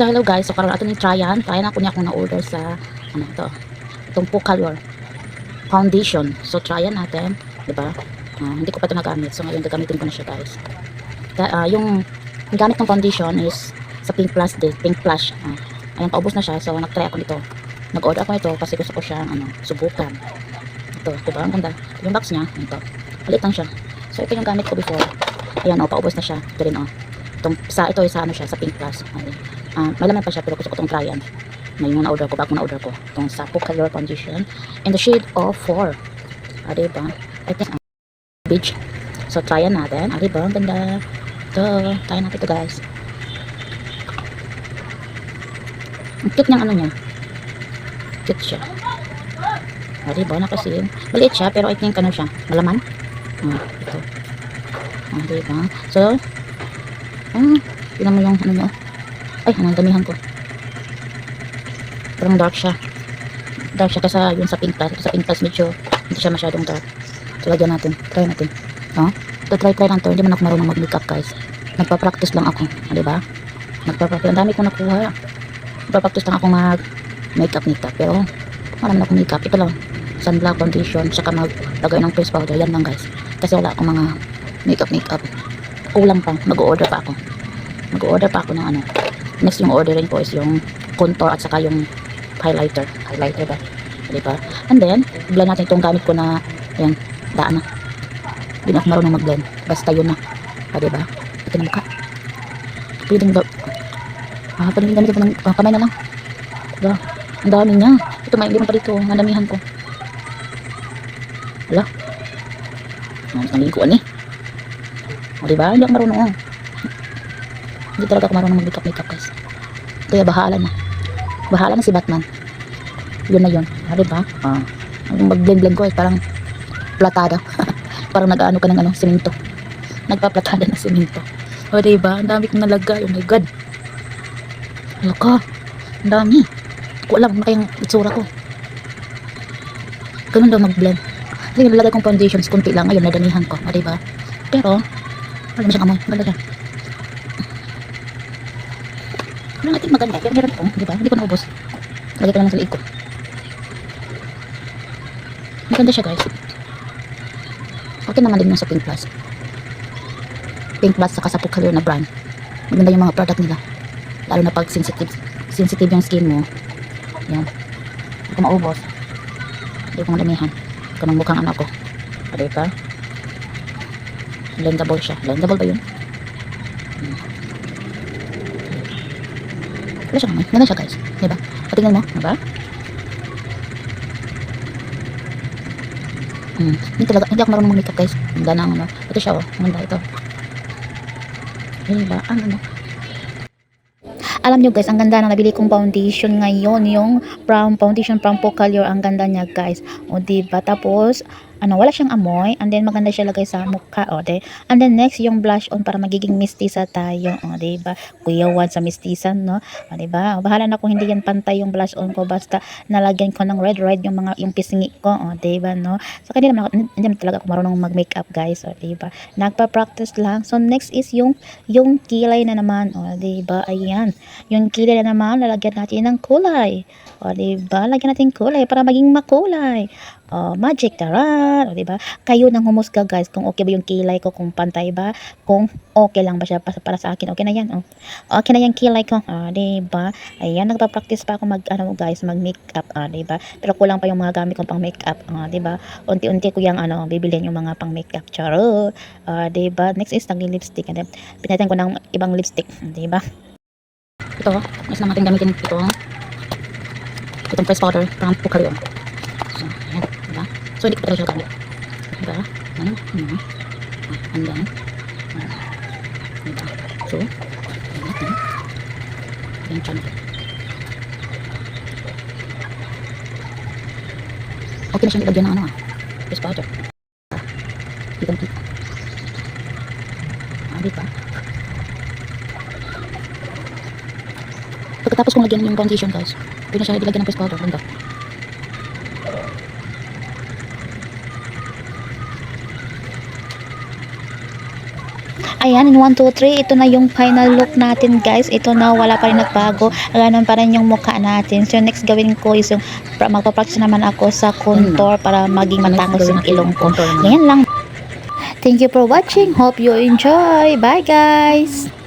So hello guys, so karon ato ni tryan ako niya kung na-order sa ano to. Itong Pocalor foundation. So tryan natin, 'di ba? Hindi ko pa ito nagamit. So ngayon gagamitin ko na siya guys. Yung gamit ng foundation is sa Pink Plus din, Pink Plus. Ayan, paubos na siya. So nag-try ako nito. Nag-order ako nito kasi gusto ko siyang subukan. Ito, 'di ba? Ang ganda. Yung box niya, ito. Palit lang siya. So ito yung gamit ko before. Ayan, paubos na siya. Ito rin ito sa ano siya, sa Pink Plus. May laman pa siya pero gusto ko itong tryan. Na yung na-order ko, bago na-order ko. Itong sa Pocalor foundation in the shade of 4. Diba? I think beige. So tryan natin. Diba? Ang ganda. Ito, tryan natin ito guys. Ang cute niyang ano niya. Cute siya. Diba? Nakasin. Maliit siya pero I think ano siya. Malaman. Ito. Diba? So, tingnan mo yung ano niya. Ay, ang damihan ko. Parang dark siya. Dark siya kasi yun sa Pink Plus. Sa Pink Plus medyo hindi siya masyadong dark. So, lagyan natin. Try natin. Ito, try lang to. Hindi man ako marunong mag-makeup guys. Nagpa-practice lang ako. Diba? Nagpa-practice. Ang dami kong nakuha. Nagpa-practice lang ako mag-makeup. Pero, wala naman akong makeup. Ito lang. Sunblock, foundation, saka maglagay ng face powder. Yan lang guys. Kasi wala akong mga makeup. Kulang pa. Mag-order pa ako ng ano. Next yung ordering ko is yung contour at saka yung highlighter ba, diba? And then blend natin itong gamit ko na ayan, daan na. Hindi na ako marunong mag-blend, basta yun na, diba? Ito na mukha, pwedeng ba pwedeng gamit ito ng kamay na lang, diba? Ang dami niya, ito may limang pa dito, ang damihan ko. Wala naliguan diba? Hindi ako marunong hindi talaga ako marunong mag-makeup guys. Kaya bahala na si Batman. Yun na yun. Diba? Ang mag-blend ko ay parang platada. Parang nag-ano ka ng simento. Nagpa-platada ng simento. Diba? Ang dami kong nalagay. Oh my god. Laka. Ang dami. Ko alam na kayang itsura ko. Ganun daw mag-blend. Kasi nalagay kong foundations kunti lang. Ngayon nadamihan ko. Diba? Pero wala na siyang amoy. Ganda siya. Ano natin maganda, pero meron ito, diba? Hindi ko naubos. Lagay ko lang sa liig ko. Maganda siya guys. Okay naman din yung sa Pink Plus. Pink Plus saka sa Pocalor na brand. Maganda yung mga product nila. Lalo na pag sensitive yung skin mo. Yan. Hindi ko maubos. Hindi ko madamihan. Ito ng mukhang anak ko. Diba? Blendable siya. Blendable ba yun? Wala siya kamay. Ganda siya guys. Diba? Patingnan mo. Diba? Hindi talaga. Hindi ako marunong mag-makeup guys. Ganda na ang ito siya Ganda ito. Diba? Alam nyo guys, ang ganda na nabili kong foundation ngayon. Yung brown foundation from Pocalor. Ang ganda niya guys. Diba? Tapos, wala siyang amoy. And then, maganda siya lagay sa mukha. And then, next, yung blush on para magiging mistisa tayo. Diba? Kuya Juan sa mistisan, no? Diba? Bahala na kung hindi yan pantay yung blush on ko. Basta, nalagyan ko ng red yung pisngi ko. Diba, no? So, hindi naman talaga ako marunong mag-makeup, guys. Diba? Nagpa-practice lang. So, next is yung kilay na naman. Diba? Ayan. Yung kilay na naman, lalagyan natin ng kulay. Diba? Lagyan natin kulay para maging makulay. Magic, taran, diba? Kayo nang humusga guys kung okay ba yung kilay ko, kung pantay ba, kung okay lang ba siya para sa akin. Okay na yan, okay na yung kilay ko, diba? Ayan, nagpa-practice pa ako guys, mag-makeup, diba? Pero kulang pa yung mga gamit kong pang makeup, diba? Unti-unti ko yung bibilhin yung mga pang makeup, charo, diba? Next is nag-lipstick, pinalitan ko ng ibang lipstick, diba? Ito, next na natin gamitin itong face powder from Pocalor. So, ayan, diba? So, hindi ko talaga siya gamit. Diba? And then, diba? So, ayan natin. Ayan siya natin. Okay na siyang ilagyan ng face powder. Kitang-kita. Diba? Pagkatapos kong lagyan yung foundation guys, pwede na siya ilagyan ng face powder. Ganda. Ayan, in 1, 2, 3, ito na yung final look natin guys. Ito na, wala pa rin nagbago. Ganun pa rin yung mukha natin. So next gawin ko is yung magpa-practice naman ako sa contour para maging matangos yung ilong ko. Ganyan lang. Thank you for watching. Hope you enjoy. Bye guys!